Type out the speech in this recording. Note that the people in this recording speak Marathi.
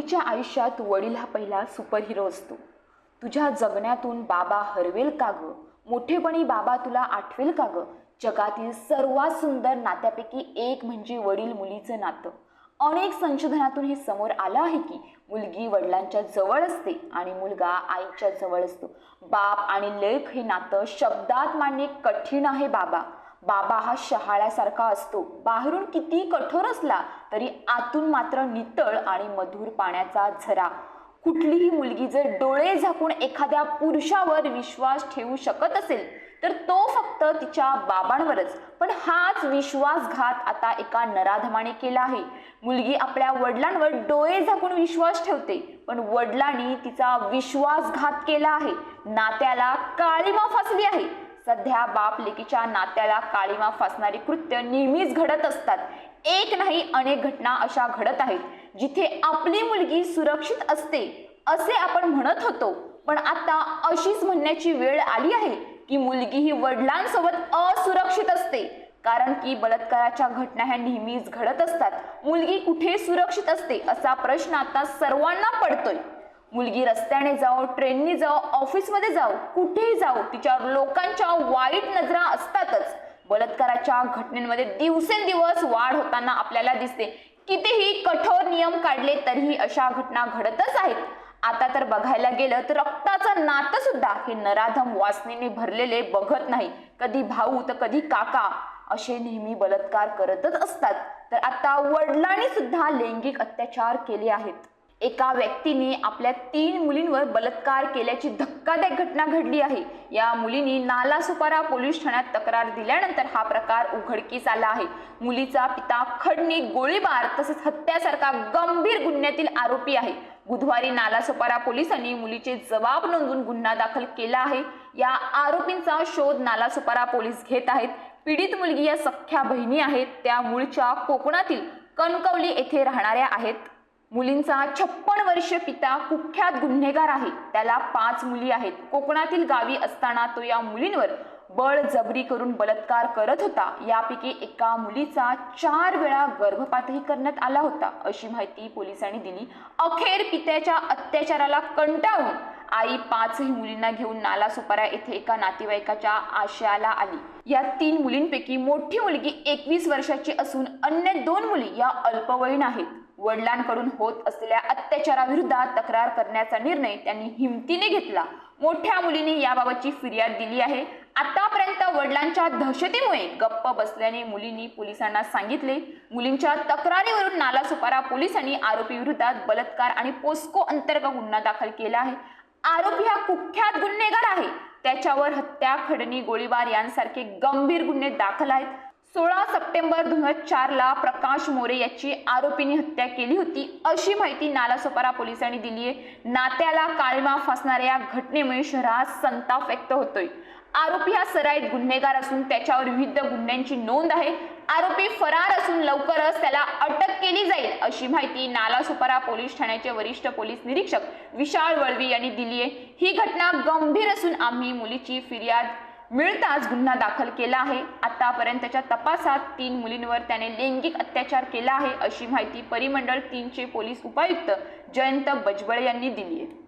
मुलीच्या आयुष्यात वडील हा पहिला सुपरहिरो असतो। तुझ्या जगण्यातून बाबा हरवेल का ग? मोठेपणी बाबा तुला आठवेल का ग? जगातील सर्वात सुंदर नात्यापैकी एक म्हणजे वडील मुलीचं नातं। अनेक संशोधनातून हे समोर आलं आहे की मुलगी वडिलांच्या जवळ असते आणि मुलगा आईच्या जवळ असतो। बाप आणि लेक हे नातं शब्दात मांडणे कठीण आहे बाबा। बाबा हा शहाळ्यासारखा असतो, बाहेरून किती कठोर असला तरी आतून मात्र नितळ आणि मधुर पाण्याचा झरा। कुठलीही मुलगी जर डोळे झाकून एखाद्या पुरुषावर विश्वास ठेवू शकत असेल तर तो फक्त तिच्या बाबांवरच। पण हाच विश्वासघात आता एका नराधमाने केला आहे। मुलगी आपल्या वडिलांवर डोळे झाकून विश्वास ठेवते, पण वडिलांनी तिचा विश्वासघात केला आहे, नात्याला काळिमा फासली आहे। सध्या बाप लेकीच्या नात्याला काळिमा फासणारी कृत्य नेहमीच घडत असतात। एक नाही अनेक घटना अशा घडत आहेत जिथे आपली मुलगी सुरक्षित असते असे आपण म्हणत होतो, पण आता अशीच म्हणण्याची वेळ आली आहे की मुलगी ही वडिलांसोबत असुरक्षित असते। कारण की बलात्काराच्या घटना ह्या नेहमीच घडत असतात। मुलगी कुठे सुरक्षित असते असा प्रश्न आता सर्वांना पडतोय। मुलगी रस्त्याने जाओ, ट्रेननी जाओ, ऑफिसमध्ये जाओ, कुठेही जाओ, तिच्यावर लोकांच्या वाईट नजरा असतातच। बलात्काराच्या घटनेमध्ये दिवसेंदिवस वाढ होताना आपल्याला दिसते। कितीही कठोर नियम काढले तरीही अशा घटना घडतच आहेत। आता तर बघायला गेलं तर रक्ताचं नातं सुद्धा हे नराधम वासनेने भरलेले बघत नाही। कधी भाऊ तर कधी काका असे नेहमी बलात्कार करतच असतात। तर आता वडिलांनी सुद्धा लैंगिक अत्याचार केले आहेत। एका व्यक्तीने आपल्या 3 मुलींवर बलात्कार केल्याची धक्कादायक घटना घडली आहे। या मुलींनी नालासोपारा पोलीस ठाण्यात तक्रार दिल्यानंतर हा प्रकार उघडकीस आला आहे। मुलीचा पिता खडनी, गोळीबार तसेच हत्यासारखा गंभीर गुन्ह्यातील आरोपी आहे। बुधवारी नालासोपारा पोलिसांनी मुलीचे जबाब नोंदवून गुन्हा दाखल केला आहे। या आरोपींचा शोध नालासोपारा पोलीस घेत आहेत। पीडित मुलगी या सख्ख्या बहिणी आहेत। त्या मूळच्या कोकणातील कणकवली येथे राहणाऱ्या आहेत। मुलींचा 56 वर्षीय पिता कुख्यात गुन्हेगार आहे। त्याला 5 मुली आहेत। कोकणातील गावी असताना तो या मुलींवर बळजबरी करून बलात्कार करत होता। यापैकी एका मुलीचा 4 वेळा गर्भपातही करण्यात आला होता, अशी माहिती पोलिसांनी दिली। अखेर पित्याच्या अत्याचाराला कंटाळून आई 5ही मुलींना घेऊन नालासोपारा येथे एका नातेवाईकाच्या आश्रयाला आली। या 3 मुलींपैकी मोठी मुलगी 21 वर्षाची असून अन्य 2 मुली या अल्पवयीन आहेत। वडिलांकडून होत असलेल्या अत्याचाराविरोधात तक्रार करण्याचा निर्णय त्यांनी हिमतीने घेतला। मोठ्या मुलीने याबाबतची फिर्याद दिली आहे। आतापर्यंत वडिलांच्या दहशतीमुळे गप्प बसल्याने मुलींनी पोलिसांना सांगितले। मुलींच्या तक्रारीवरून नालासोपारा पोलिसांनी आरोपी विरोधात बलात्कार आणि पोस्को अंतर्गत गुन्हा दाखल केला आहे। आरोपी हा कुख्यात गुन्हेगार आहे। त्याच्यावर हत्या, खडनी, गोळीबार यांसारखे गंभीर गुन्हे दाखल आहेत। 16 सप्टेंबर 2004 ला प्रकाश मोरे याची आरोपींनी हत्या केली होती, अशी माहिती नालासोपारा पोलिसांनी दिली आहे। नात्याला काळिमा फासणाऱ्या या घटनेमुळे शहरात संताप व्यक्त होतोय। आरोपी हा सराईत गुन्हेगार असून त्याच्यावर विविध गुन्ह्यांची नोंद आहे। आरोपी फरार असून लवकरच त्याला अटक केली जाईल, अशी माहिती नालासोपारा पोलीस ठाण्याचे वरिष्ठ पोलीस निरीक्षक विशाल वळवी यांनी दिली आहे। ही घटना गंभीर असून आम्ही मुलीची फिर्याद मिळताच गुन्हा दाखल केला आहे। आतापर्यंतच्या तपासात 3 मुलींवर त्याने लैंगिक अत्याचार केला आहे, अशी माहिती परिमंडळ 3 चे पोलीस उपायुक्त जयंत बजबळे यांनी दिली आहे।